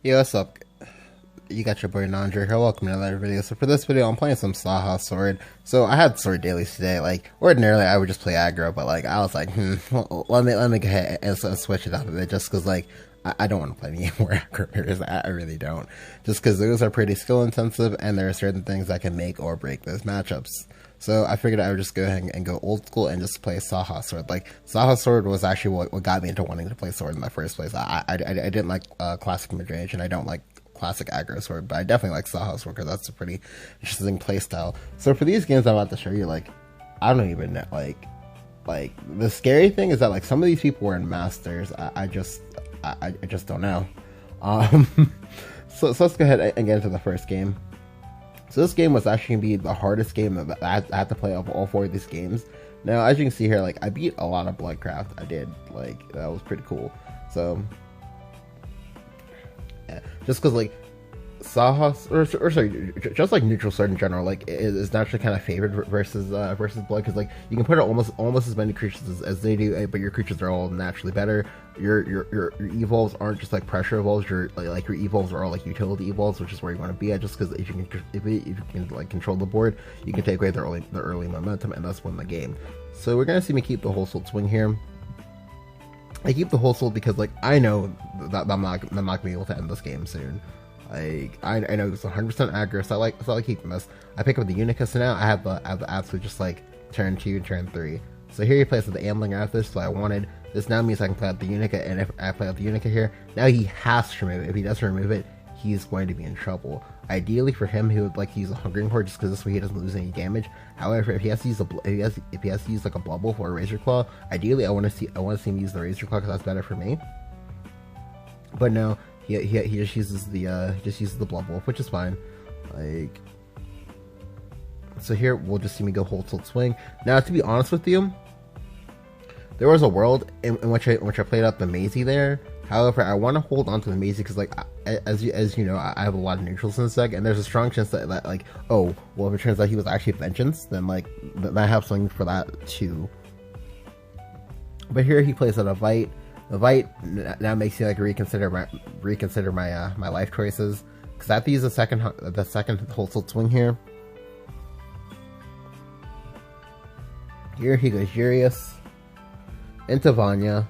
Yo, what's up? You got your boy Nandra here. Welcome to another video. So for this video, I'm playing some Saha Sword. So I had Sword dailies today. Like ordinarily, I would just play aggro, but like I was like, let me go ahead and switch it up a bit, just because like I don't want to play any more aggro mirrors. I really don't. Just because those are pretty skill intensive, and there are certain things that can make or break those matchups. So I figured I would just go ahead and go old school and just play Saha Sword. Like Saha Sword was actually what got me into wanting to play Sword in the first place. I didn't like classic midrange, and I don't like classic aggro sword, but I definitely like Saha Sword because that's a pretty interesting playstyle. So for these games I'm about to show you, like I don't even know, like the scary thing is that like some of these people were in masters. I just don't know. Um, so let's go ahead and get into the first game. So this game was actually gonna be the hardest game that I had to play of all four of these games. Now, as you can see here, like I beat a lot of Bloodcraft. I did, like that was pretty cool. So yeah, just because like Saha, or sorry, just like neutral sword in general, like is naturally kind of favored versus blood, because like you can put out almost as many creatures as they do, but your creatures are all naturally better. Your evolves aren't just like pressure evolves. Your like your evolves are all like utility evolves, which is where you want to be at. Just because if you can like control the board, you can take away the early momentum, and thus win the game. So we're gonna see me keep the whole soul swing here. I keep the whole soul because like I know that I'm not gonna be able to end this game soon. Like I know it's 100% aggro, so I like keeping this. I pick up the Unica, so now I have the absolute just like turn 2, turn 3. So here he plays with the Ambling after this, so I wanted this now means I can play out the Unica, and if I play out the Unica here, now he has to remove it. If he doesn't remove it, he's going to be in trouble. Ideally for him, he would like to use a Hungering Horde just because this way he doesn't lose any damage. However, if he has to use if he has to use like a Blood Wolf or a Razor Claw, ideally I want to see him use the Razor Claw because that's better for me. But no, he just uses the Blood Wolf, which is fine. Like, so here we'll just see me go hold tilt swing. Now, to be honest with you, there was a world in which I played out the Maisie there. However, I want to hold on to the Maisie because, like, as you know, I have a lot of neutrals in this deck, and there's a strong chance that like, oh, well, if it turns out he was actually Vengeance, then like, I have something for that too. But here he plays out a Vite. The Vite now makes me like reconsider my life choices, because I have to use the second whole tilt swing here. Here he goes Urius into Vanya.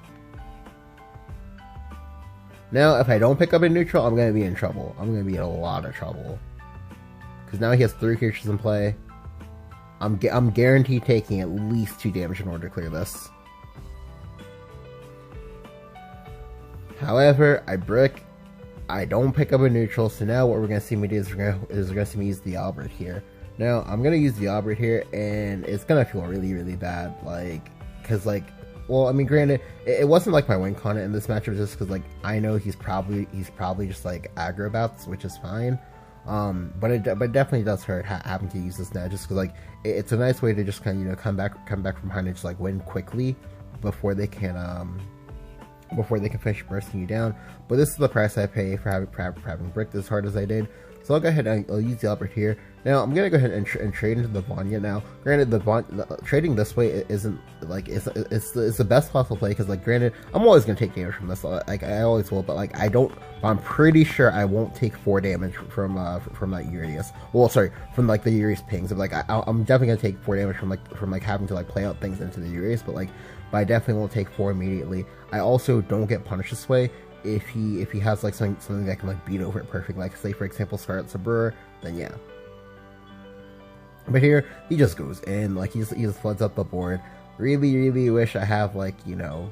Now, if I don't pick up a neutral, I'm going to be in trouble. I'm going to be in a lot of trouble. Because now he has 3 creatures in play. I'm guaranteed taking at least 2 damage in order to clear this. However, I brick. I don't pick up a neutral, so now what we're going to see me do is we're going to see me use the Albert here. Now, I'm going to use the Albert here, and it's going to feel really, really bad. Like, because like, well, I mean, granted, it wasn't like my win con in this matchup, just because like I know he's probably just like aggro bouts, which is fine. But it definitely does hurt having to use this now, just because like it's a nice way to just kind of come back from behind and just like win quickly before they can finish bursting you down. But this is the price I pay for having bricked as hard as I did. So I'll go ahead and I'll use the Albert here. Now I'm gonna go ahead and trade into the Vanya. Now, granted, trading this way isn't like it's the best possible play, because like granted, I'm always gonna take damage from this. Like I always will, but like I don't. I'm pretty sure I won't take 4 damage from that Urius. Well, sorry, from like the Urius pings. Like I'm definitely gonna take 4 damage from having to like play out things into the Urius, but I definitely won't take 4 immediately. I also don't get punished this way if he has like something that can like beat over it perfectly, like say for example Scarlet Sabura, then yeah. But here he just goes in, like he just floods up the board. Really wish I have like, you know,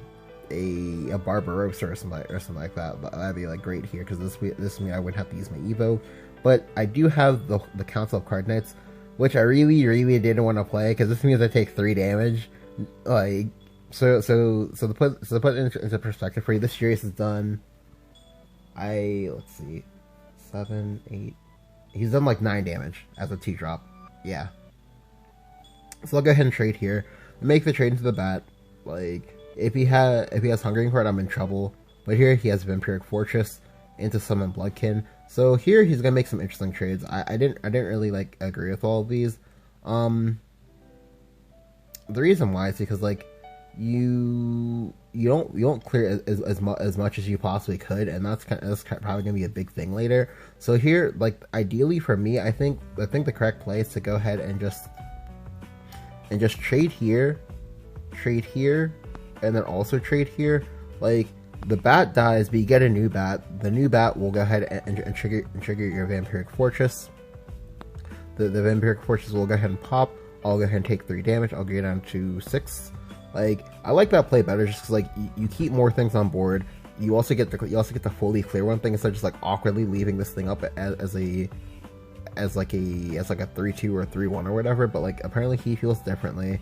a Barbarossa or something like that. That'd be like great here, because this means I wouldn't have to use my Evo. But I do have the Council of Card Knights, which I really didn't want to play, because this means I take 3 damage. Like, so to put it into perspective for you, this series is done. Let's see, 7, 8. He's done like 9 damage as a 2-drop. Yeah. So I'll go ahead and trade here. Make the trade into the bat. Like, if he has Hungering Heart, I'm in trouble. But here he has Vampiric Fortress into Summon Bloodkin. So here he's gonna make some interesting trades. I didn't really like agree with all of these. The reason why is because like you you don't clear as much as you possibly could, and that's probably gonna be a big thing later. So here, like ideally for me, I think the correct play is to go ahead and just trade here, and then also trade here. Like the bat dies, but you get a new bat. The new bat will go ahead and trigger your Vampiric Fortress. The Vampiric Fortress will go ahead and pop. I'll go ahead and take 3 damage. I'll get down to 6. Like I like that play better, just because like you keep more things on board. You also get the fully clear one thing instead of just like awkwardly leaving this thing up as like a 3-2 or 3-1 or whatever. But like apparently he feels differently.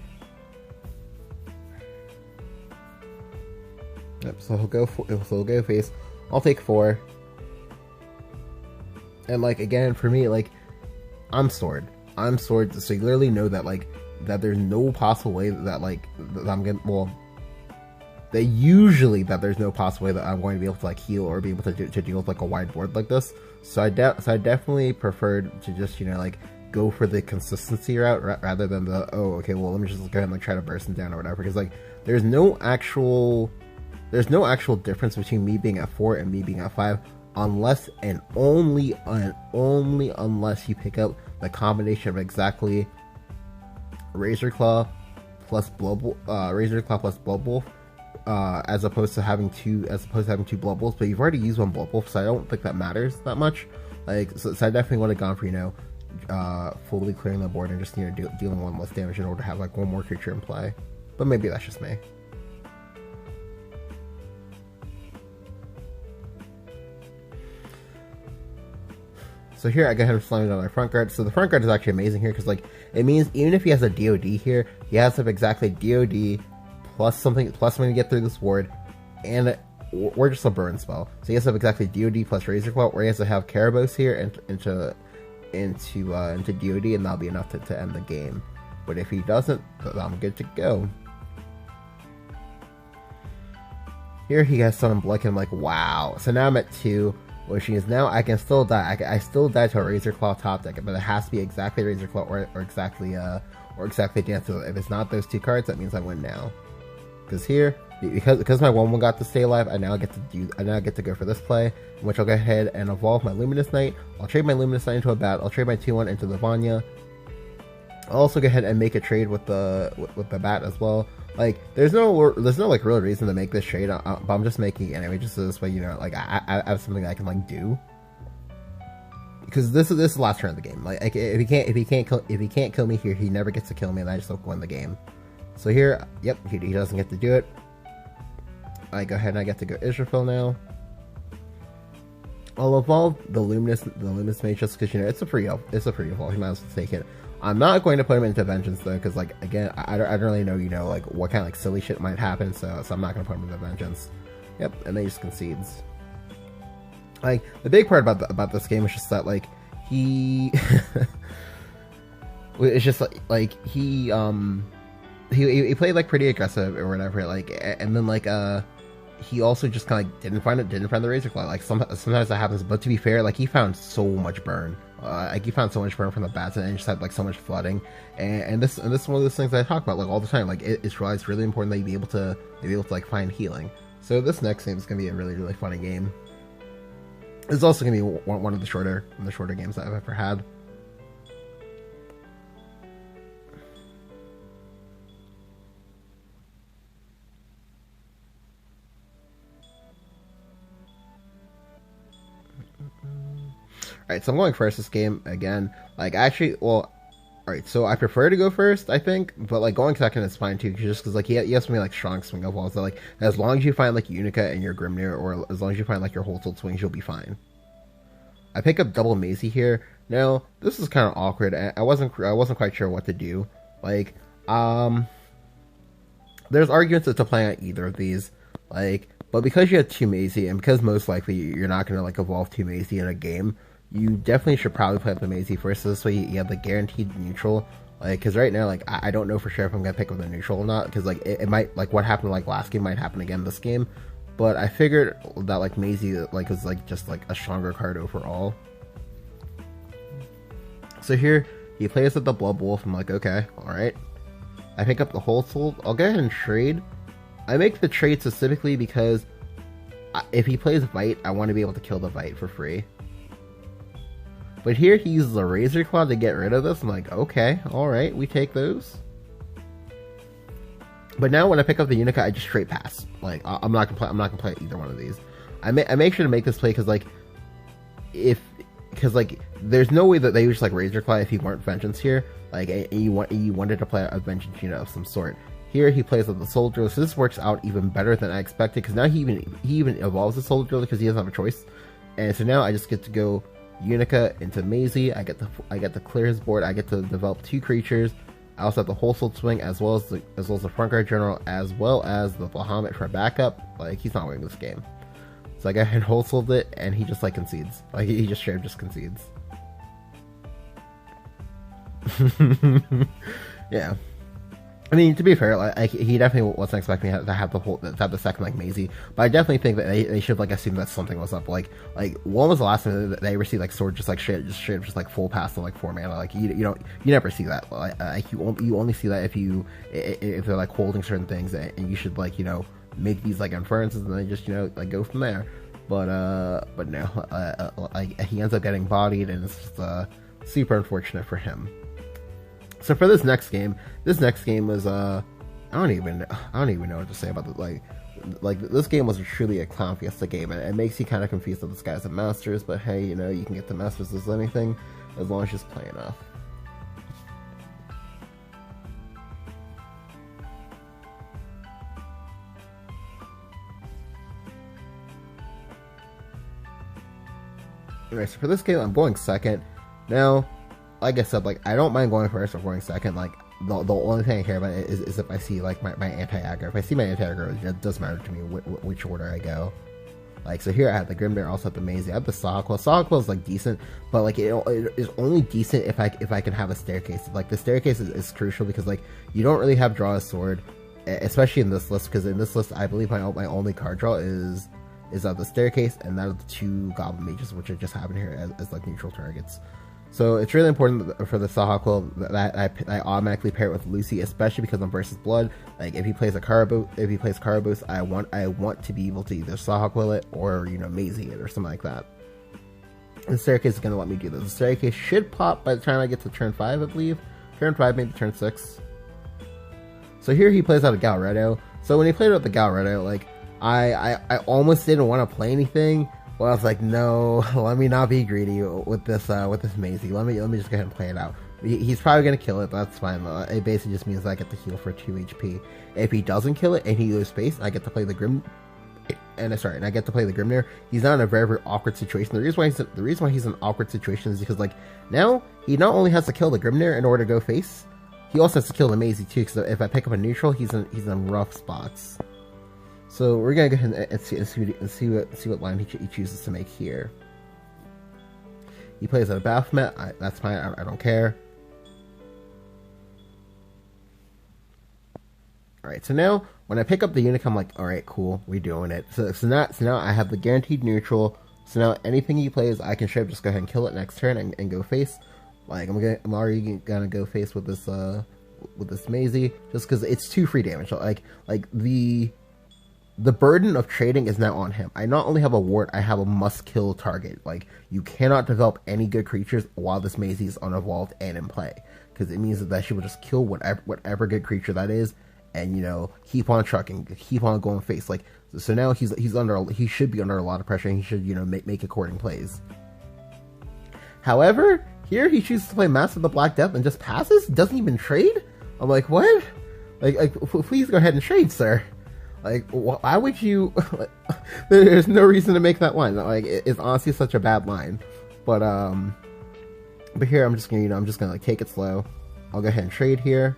Yep. So he'll go face. I'll take 4. And like again for me, like I'm sword. So you literally know that like that there's no possible way that like that I'm gonna there's no possible way that I'm going to be able to like heal or be able to deal with like a wide board like this. So I definitely preferred to just, you know, like go for the consistency route rather than the, oh okay, well let me just go ahead and like try to burst him down or whatever, because like there's no actual difference between me being at 4 and me being at 5 unless and only unless you pick up the combination of exactly Razor Claw plus Blood Wolf, as opposed to having two Blood Wolves. But you've already used one Blood Wolf, so I don't think that matters that much. Like, so I definitely would have gone for, you know, fully clearing the board and just, you know, dealing one less damage in order to have like one more creature in play. But maybe that's just me. So here I go ahead and slam it on my front guard. So the front guard is actually amazing here because like it means even if he has a DOD here, he has to have exactly DOD plus something to get through this ward, and or just a burn spell. So he has to have exactly DOD plus Razor Claw, or he has to have Karabos here into DOD, and that'll be enough to end the game. But if he doesn't, I'm good to go. Here he has Summon Blood, and I'm like, wow. So now I'm at 2. Which means now I can still die. I still die to a Razor Claw top deck, but it has to be exactly Razor Claw or exactly Dance. So if it's not those 2 cards, that means I win now. Because here, because my 1/1 got to stay alive, I now get to go for this play, in which I'll go ahead and evolve my Luminous Knight. I'll trade my Luminous Knight into a bat. I'll trade my 2/1 into the Vanya. I'll also go ahead and make a trade with the bat as well. Like, there's no like real reason to make this trade, but I'm just making it anyway, just so this way, you know, like I have something I can like do. Because this is the last turn of the game. Like if he can't kill me here, he never gets to kill me, and I just don't win the game. So here, yep, he doesn't get to do it. I go ahead and I get to go Israfil now. I'll evolve the Luminous Mage just because, you know, it's a free evolve. You might as well take it. I'm not going to put him into Vengeance though, because like again, I don't really know, you know, like what kind of like silly shit might happen, so I'm not going to put him into Vengeance. Yep, and then he just concedes. Like the big part about this game is just that like he, it's just like he played like pretty aggressive or whatever, like, and then like he also just kind of like didn't find the Razor Claw. Like sometimes that happens, but to be fair, like he found so much burn. Like he found so much burn from the bats, and just had like so much flooding. And this is one of those things that I talk about like all the time. Like it's really important that you be able to like find healing. So this next game is gonna be a really funny game. It's also gonna be one of the shorter games that I've ever had. Alright, so I'm going first this game again. Like, actually, well, alright, so I prefer to go first, I think, but like going second is fine too, just because like he has me like strong swing of walls. So like as long as you find like Unica and your Grimnir, or as long as you find like your whole tilt swings, you'll be fine. I pick up double Maisie here. Now this is kind of awkward. I wasn't quite sure what to do. Like, there's arguments to playing on either of these. Like, but because you have 2 Maisie, and because most likely you're not gonna like evolve 2 Maisie in a game, you definitely should probably play up the Maisie first, so this way you have the guaranteed neutral. Like, because right now, like, I don't know for sure if I'm gonna pick up the neutral or not, because like it might, like what happened like last game might happen again this game. But I figured that like Maisie like was like just like a stronger card overall. So here he plays with the Blood Wolf. I'm like, okay, all right. I pick up the whole soul. I'll go ahead and trade. I make the trade specifically because if he plays Vite, I want to be able to kill the Vite for free. But here he uses a Razor Claw to get rid of this. I'm like, okay, alright, we take those. But now when I pick up the Unica, I just straight pass. Like, I'm not gonna play either one of these. I make sure to make this play because like there's no way that they would just like Razor Claw if he weren't Vengeance here. Like, and you wanted to play a Vengeance unit of some sort. Here he plays with the Soul Drill, so this works out even better than I expected because now he even evolves the Soul Drill because he doesn't have a choice. And so now I just get to go Unica into Maisie. I get to clear his board. I get to develop 2 creatures. I also have the Whole Soul Swing as well as the Front Guard General as well as the Bahamut for backup. Like, he's not winning this game. So I go ahead and Whole Souled it, and he just like concedes. Like, he just straight up just concedes. Yeah. I mean, to be fair, like he definitely wasn't expecting to have the second like Maisie, but I definitely think that they should like assume that something was up. Like when was the last time that they ever see like Sword just like straight up like full pass to like 4 mana? Like you never see that. Like you only see that if they're like holding certain things, and you should like make these like inferences and then just like go from there. But no, like he ends up getting bodied, and it's just super unfortunate for him. So for this next game was I don't even know what to say about it. Like this game was truly a Clown Fiesta game, and it makes you kind of confused that this guy's a Masters, but hey, you can get the Masters as anything as long as you just play enough. Alright, so for this game I'm going second. Now, like I said, like I don't mind going first or going second. Like the only thing I care about is if I see like my anti-aggro. If I see my anti-aggro, it doesn't matter to me which order I go. Like, so here I have the Grimnir, also have the Maisie, I have the Sahagwell. Sahagwell is like decent, but like it is only decent if I can have a staircase. Like the staircase is crucial because like you don't really have draw a sword, especially in this list, because in this list I believe my only card draw is the staircase, and that of the 2 Goblin Mages, which are just having here as like neutral targets. So it's really important for the Sahagwell that I automatically pair it with Lucy, especially because I'm versus blood. Like if he plays Karabos, I want to be able to either Sahagwell it or Maisie it or something like that. The staircase is gonna let me do this. The staircase should pop by the time I get to turn 5, I believe. Turn 5, maybe turn 6. So here he plays out a Galretto. So when he played out the Galretto, like I almost didn't want to play anything. Well, I was like, no, let me not be greedy with this Maisie. Let me just go ahead and play it out. He's probably gonna kill it, but that's fine. It basically just means I get to heal for 2 HP. If he doesn't kill it and he goes space, I get to play the I get to play the Grimnir. He's not in a very, very awkward situation. The reason why he's in an awkward situation is because like now he not only has to kill the Grimnir in order to go face, he also has to kill the Maisie too. Because if I pick up a neutral, he's in rough spots. So we're gonna go ahead and see what line he chooses to make here. He plays a Baphomet. That's fine. I don't care. All right. So now when I pick up the Unica, I'm like, all right, cool, we're doing it. So now I have the guaranteed neutral. So now anything he plays, I can just go ahead and kill it next turn and go face. Like I'm already gonna go face with this Maisie just because it's 2 free damage. Like the burden of trading is now on him. I not only have a ward, I have a must-kill target. Like, you cannot develop any good creatures while this Maisie is unevolved and in play. Because it means that she will just kill whatever good creature that is, and, keep on trucking, keep on going face. Like, so now he should be under a lot of pressure, and he should, make according plays. However, here he chooses to play Master of the Black Death and just passes? Doesn't even trade? I'm like, what? Like please go ahead and trade, sir. Like, why would you? There's no reason to make that line. Like, it's honestly such a bad line. But here I'm just gonna like take it slow. I'll go ahead and trade here.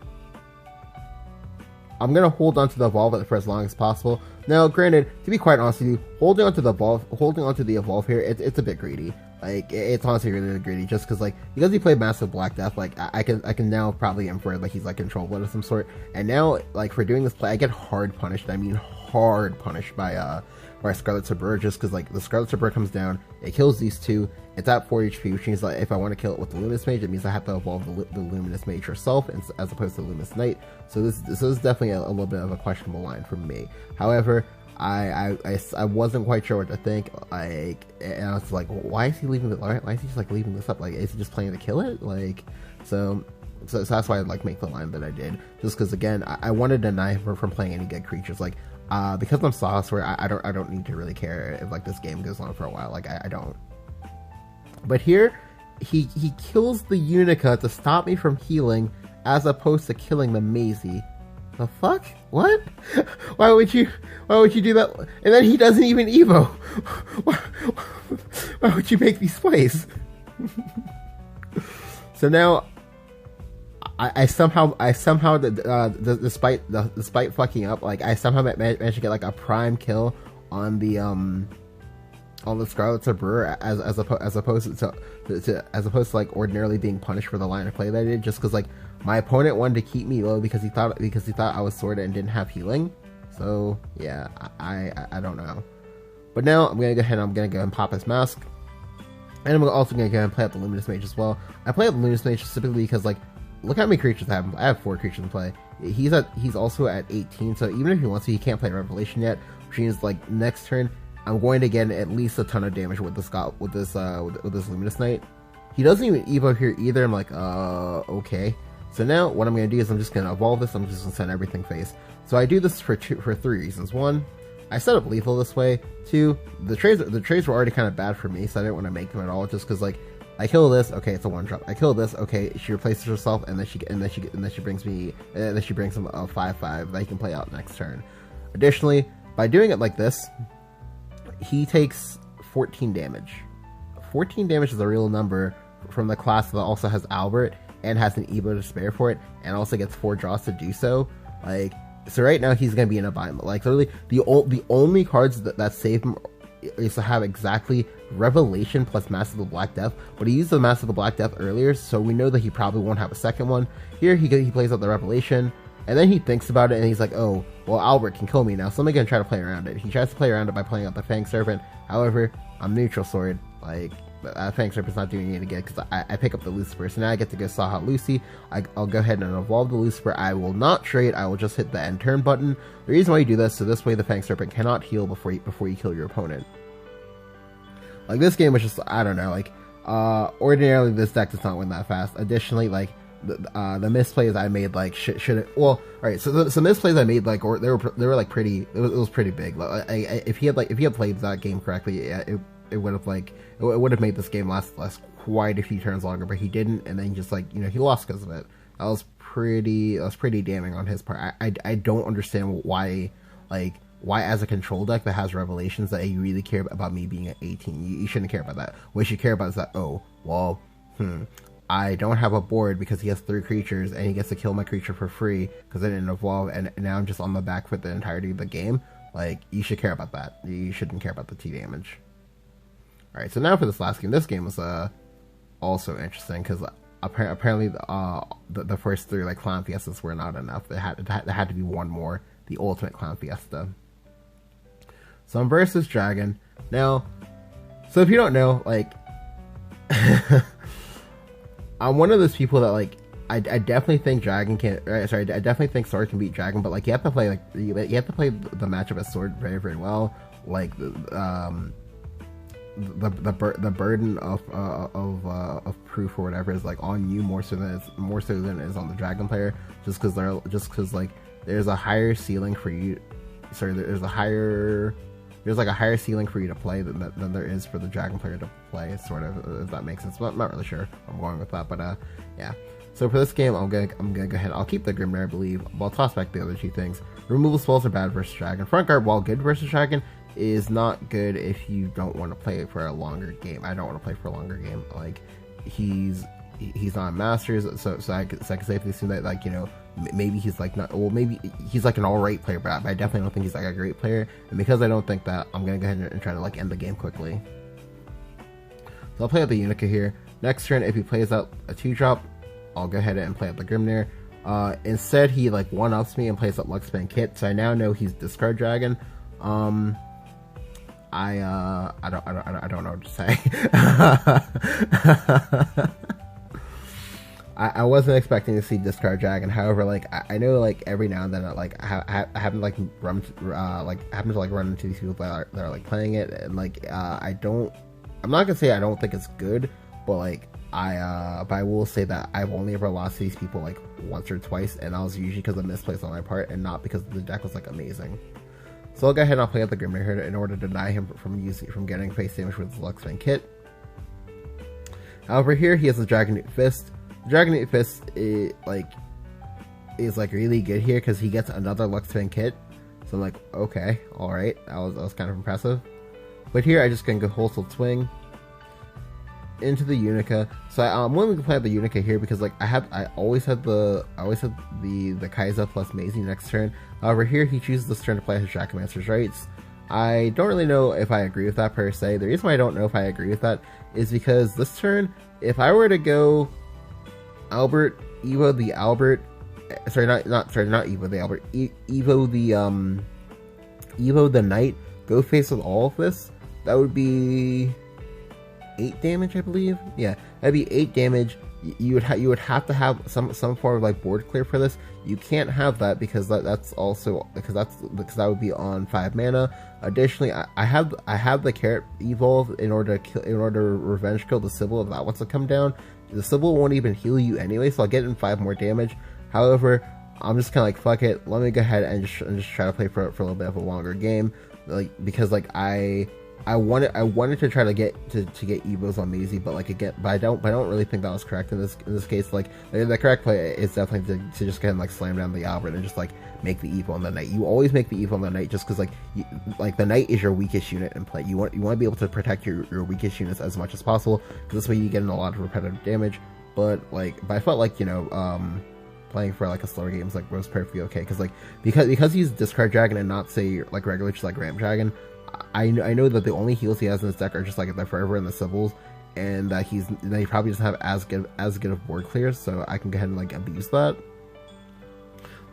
I'm gonna hold on to the evolve for as long as possible. Now, granted, to be quite honest with you, holding on to the evolve here, it's a bit greedy. Like, it's honestly really greedy, just because he played Massive Black Death, like, I can now probably infer, like, he's, like, Control Blood of some sort, and now, like, for doing this play, I get hard punished. I mean, hard punished by by Scarlet Saber, just because like the Scarlet Saber comes down, it kills these two. It's at 4 HP, which means like if I want to kill it with the Luminous Mage, it means I have to evolve the Luminous Mage herself as opposed to the Luminous Knight. So this is definitely a little bit of a questionable line for me. However, I wasn't quite sure what to think. Like, and I was like, why is he leaving the? Why is he just like leaving this up? Like, is he just planning to kill it? Like, so that's why I'd like make the line that I did, just because again I wanted to deny her from playing any good creatures. Like, because I'm Software, I don't need to really care if like this game goes on for a while. Like I don't. But here, he kills the Unica to stop me from healing, as opposed to killing the Maisie. The fuck? What? Why would you do that? And then he doesn't even Evo. Why would you make these plays? So now, I somehow, despite fucking up, like I somehow managed to get like a prime kill on the Scarlet Saber as opposed to like ordinarily being punished for the line of play that I did, just because like my opponent wanted to keep me low because he thought I was sorted and didn't have healing. So yeah, I don't know. But now I'm gonna go ahead and pop his mask, and I'm also gonna go ahead and play out the Luminous Mage as well. I play out the Luminous Mage specifically because like, look how many creatures I have. I have 4 creatures in play. He's also at 18, so even if he wants to, he can't play Revelation yet, which means like next turn I'm going to get at least a ton of damage with this Luminous Knight. He doesn't even Evo here either. I'm like, okay. So now what I'm going to do is I'm just going to evolve this. I'm just going to send everything face. So I do this for 3 reasons. 1, I set up lethal this way. 2, the trades were already kind of bad for me, so I didn't want to make them at all. Just because like, I kill this, okay, it's a 1-drop. I kill this, okay, she replaces herself, and then she brings him a 5/5 that he can play out next turn. Additionally, by doing it like this, he takes 14 damage. 14 damage is a real number from the class that also has Albert and has an Evo to spare for it, and also gets 4 draws to do so. Like, so right now he's gonna be in a bind. Like, literally, the only cards that save him is to have exactly Revelation plus Mask of the Black Death, but he used the Mask of the Black Death earlier, so we know that he probably won't have a second one. Here he plays out the Revelation, and then he thinks about it, and he's like, oh, well, Albert can kill me now, so I'm gonna try to play around it. He tries to play around it by playing out the Fang Serpent. However, I'm neutral sword. Like, Fang Serpent's not doing anything again, because I pick up the Lucifer, so now I get to go Saha Lucy. I'll go ahead and evolve the Lucifer. I will not trade, I will just hit the end turn button. The reason why you do this, so this way the Fang Serpent cannot heal before you kill your opponent. Like, this game was just, I don't know, like, ordinarily this deck does not win that fast. Additionally, like, the misplays I made, like, should it, well, alright, so the misplays I made, like, or they were like pretty, it was pretty big. Like, if he had played that game correctly, yeah, it would have, like, it would have made this game last quite a few turns longer, but he didn't, and then just, like, you know, he lost because of it. That was pretty damning on his part. I don't understand why, like, why as a control deck that has Revelations that you really care about me being at 18. You shouldn't care about that. What you should care about is that, oh, well, I don't have a board because he has 3 creatures and he gets to kill my creature for free because I didn't evolve, and now I'm just on the back foot the entirety of the game. Like, you should care about that. You shouldn't care about the T damage. Alright, so now for this last game. This game was also interesting because apparently the first 3 like Clown Fiestas were not enough. There had to be one more, the ultimate Clown Fiesta. So I'm versus Dragon. Now, so if you don't know, like, I'm one of those people that, like, I definitely think Dragon can, I definitely think Sword can beat Dragon, but, like, you have to play, like, you have to play the matchup as Sword very, very well. Like, the burden of proof or whatever is, like, on you more so than it is on the Dragon player, just because like there's a higher ceiling for you. Sorry, there's like a higher ceiling for you to play than there is for the Dragon player to play, sort of, if that makes sense. I'm not really sure I'm going with that, but yeah. So for this game, I'm gonna go ahead. I'll keep the Grimnir, I believe, but I'll toss back the other 2 things. Removal spells are bad versus Dragon. Front guard, while good versus Dragon, is not good if you don't want to play it for a longer game. I don't want to play for a longer game. Like, he's not Masters, so I can safely assume that, like, you know, maybe he's like not, well, maybe he's like an alright player, but I definitely don't think he's like a great player. And because I don't think that, I'm gonna go ahead and try to, like, end the game quickly. So I'll play out the Unica here. Next turn, if he plays out a 2-drop, I'll go ahead and play out the Grimnir. Instead, he, like, 1-ups me and plays out Luxpan Kit, so I now know he's Discard Dragon. I don't know what to say. I wasn't expecting to see discard dragon. However, like I know like every now and then I happen to like run into these people that are like playing it, and like I'm not gonna say I don't think it's good, but like but I will say that I've only ever lost to these people like once or twice, and that was usually because of misplays on my part and not because the deck was like amazing. So I'll go ahead and I'll play out the Grim Reaper in order to deny him from getting face damage with his Luxfang kit. However, here he has the Dragonite Fist. Dragonite Fist is like really good here because he gets another Luxfang kit. So I'm like, okay, all right, that was kind of impressive. But here I just can go Whole Tilt Swing into the Unica. So I'm willing to play the Unica here because like I always had the Kai'Sa plus Maisie next turn. However, here he chooses this turn to play his Dracomancer's Rites. I don't really know if I agree with that per se. The reason why I don't know if I agree with that is because this turn, if I were to go Albert, Evo the Albert, not Evo the Albert, Evo the Knight, go face with all of this, that would be 8 damage, I believe. Yeah, that'd be 8 damage. You would have to have some form of like board clear for this. You can't have that because that would be on 5 mana. Additionally, I have the Carrot evolve in order to revenge kill the Sybil if that wants to come down. The Sybil won't even heal you anyway, so I'll get in 5 more damage. However, I'm just kind of like, fuck it, let me go ahead and just try to play for a little bit of a longer game, like because like I wanted to try to get Evos on Maisie, but like again, but I don't really think that was correct in this case. Like the correct play is definitely to just kind of like slam down the Albert and just like make the Evo on the Knight. You always make the Evo on the Knight just because like the Knight is your weakest unit in play. You want to be able to protect your weakest units as much as possible because this way you get in a lot of repetitive damage. But I felt like playing for like a slower game was perfectly okay because he's discard dragon and not say like regular just like ramp dragon. I know that the only heals he has in his deck are just like the Forever and the Sybils, and that he probably doesn't have as good of board clears, so I can go ahead and like abuse that.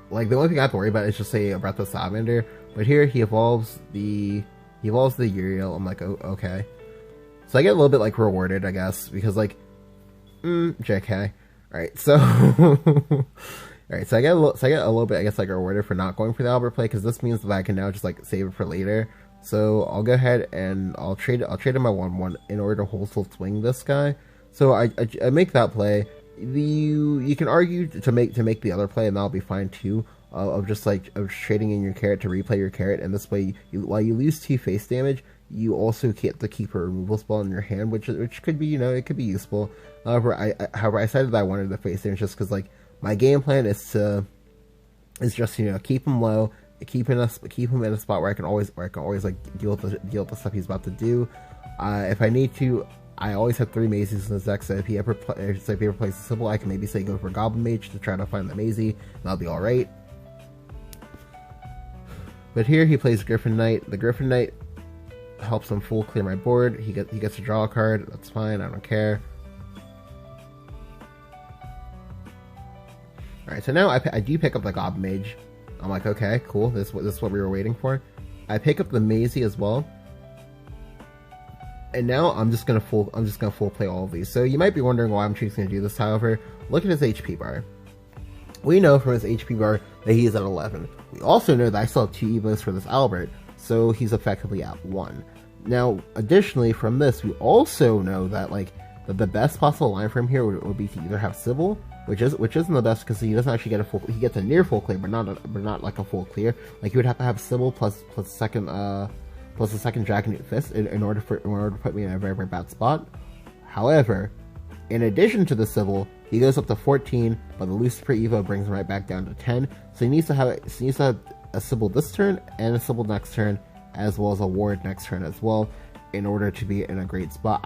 Like the only thing I have to worry about is just say a Breath of Salamander, but here he evolves the Uriel. I'm like, oh, okay, so I get a little bit like rewarded, I guess, because like, JK. All right, so. Alright, so I get a little bit, I guess, like rewarded for not going for the Albert play, because this means that I can now just like save it for later. So I'll go ahead and I'll trade in my 1/1 in order to Whole Tilt Swing this guy. So I make that play. You can argue to make the other play, and that'll be fine too. Of trading in your carrot to replay your carrot, and this way, while you lose 2 face damage, you also get to keep a removal spell in your hand, which could be it could be useful. However, I decided that I wanted the face damage just because like my game plan is just keep him low. Keep him in a spot where I can always like deal with the stuff he's about to do. If I need to, I always have 3 Maisies in his deck, so if he ever plays a Sybil, I can maybe say go for Goblin Mage to try to find the Maisie, and that'll be alright. But here he plays Griffin Knight. The Griffin Knight helps him full clear my board. He gets to draw a card. That's fine. I don't care. Alright, so now I do pick up the Goblin Mage. I'm like, okay, cool. This is what we were waiting for. I pick up the Maisie as well, and now I'm just gonna full play all of these. So you might be wondering why I'm choosing to do this. However, look at his HP bar. We know from his HP bar that he is at 11. We also know that I still have 2 Evos for this Albert, so he's effectively at 1. Now, additionally, from this, we also know that the best possible line for him here would be to either have Sybil, which isn't the best because he doesn't actually get he gets a near full clear, but not like a full clear. Like he would have to have Sybil plus a second Dragonite Fist in order to put me in a very, very bad spot. However, in addition to the Sybil, he goes up to 14, but the Lucifer Evo brings him right back down to 10. So he needs to have a Sybil this turn and a Sybil next turn, as well as a Ward next turn as well, in order to be in a great spot.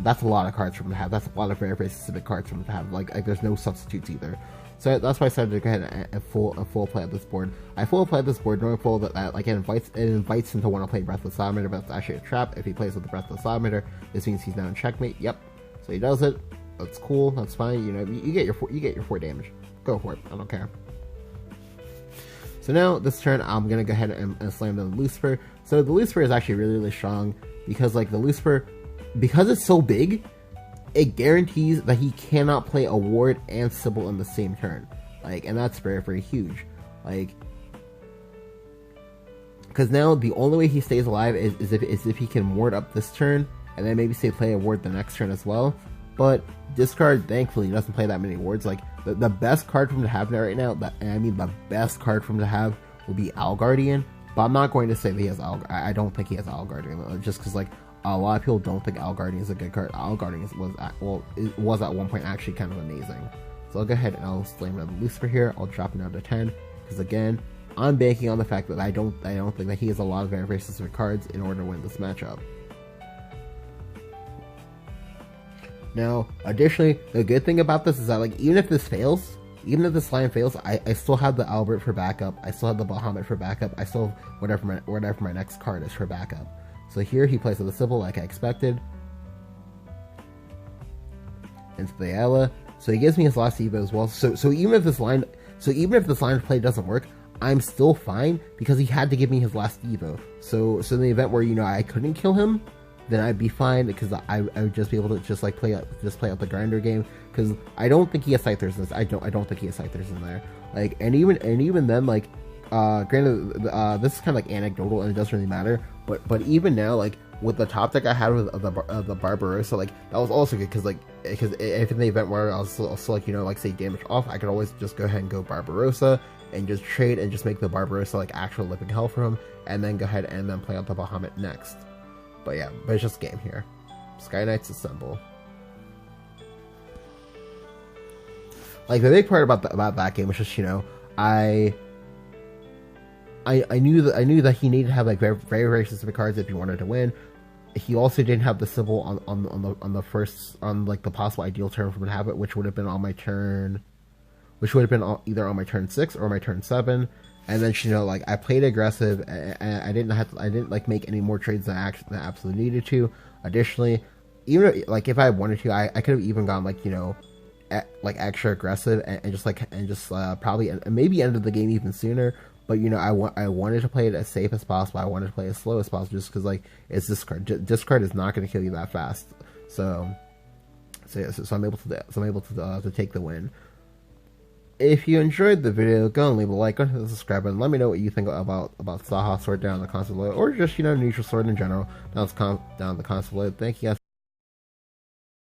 That's a lot of cards for him to have. That's a lot of very, very specific cards for him to have. Like there's no substitutes either. So that's why I decided to go ahead and full play at this board. I full play this board knowing full that like it invites him to want to play Breathless Salamander, but it's actually a trap. If he plays with the Breathless Salamander, this means he's now in checkmate. Yep. So he does it. That's cool. That's fine. You get your 4 damage. Go for it. I don't care. So now this turn, I'm gonna go ahead and slam the Lucifer. So the Lucifer is actually really, really strong because like the Lucifer, because it's so big, it guarantees that he cannot play a ward and Sybil in the same turn. Like, and that's very, very huge. Like, because now the only way he stays alive is if he can ward up this turn, and then maybe say play a ward the next turn as well. But this card, thankfully, doesn't play that many wards. Like, the best card for him to have now right now, and I mean the best card for him to have would be Owl Guardian. But I'm not going to say that he has Owl. I don't think he has Owl Guardian, just because like a lot of people don't think Owl Guardian is a good card. Owl Guardian it was at one point actually kind of amazing. So I'll go ahead and I'll slam another Lucifer here. I'll drop him down to 10 because again, I'm banking on the fact that I don't think that he has a lot of very specific cards in order to win this matchup. Now, additionally, the good thing about this is that like even if this fails, even if this line fails, I still have the Albert for backup. I still have the Bahamut for backup. I still have whatever my next card is for backup. So here he plays with the Sybil like I expected. Into the Ayla. So he gives me his last Evo as well. So even if this line of play doesn't work, I'm still fine because he had to give me his last Evo. So in the event where I couldn't kill him, then I'd be fine because I would just be able to just like play out the grinder game because I don't think he has Scythers in this. I don't think he has Scythers in there. Like and even then like granted this is kind of like anecdotal and it doesn't really matter. But even now like with the top deck I had with the Barbarossa, like that was also good because if in the event where I was also like like say damage off, I could always just go ahead and go Barbarossa and just trade and just make the Barbarossa like actual living hell for him, and then go ahead and then play out the Bahamut next. But yeah, but it's just game here. Sky Knights assemble. Like the big part about that game was just I knew that he needed to have like very very specific cards if he wanted to win. He also didn't have the Sybil on the first like the possible ideal turn for him to have it, which would have been on my turn, either on my turn 6 or my turn 7. And then like I played aggressive and I didn't like make any more trades than I absolutely needed to. Additionally, even like if I wanted to, I could have even gone like like extra aggressive and just probably maybe ended the game even sooner. But I wanted to play it as safe as possible. I wanted to play as slow as possible just because like it's this card. This card is not going to kill you that fast. So I'm able to take the win. If you enjoyed the video, go and leave a like, go and hit the subscribe button. Let me know what you think about Saha Sword down the console, or just neutral sword in general down the console. Thank you guys.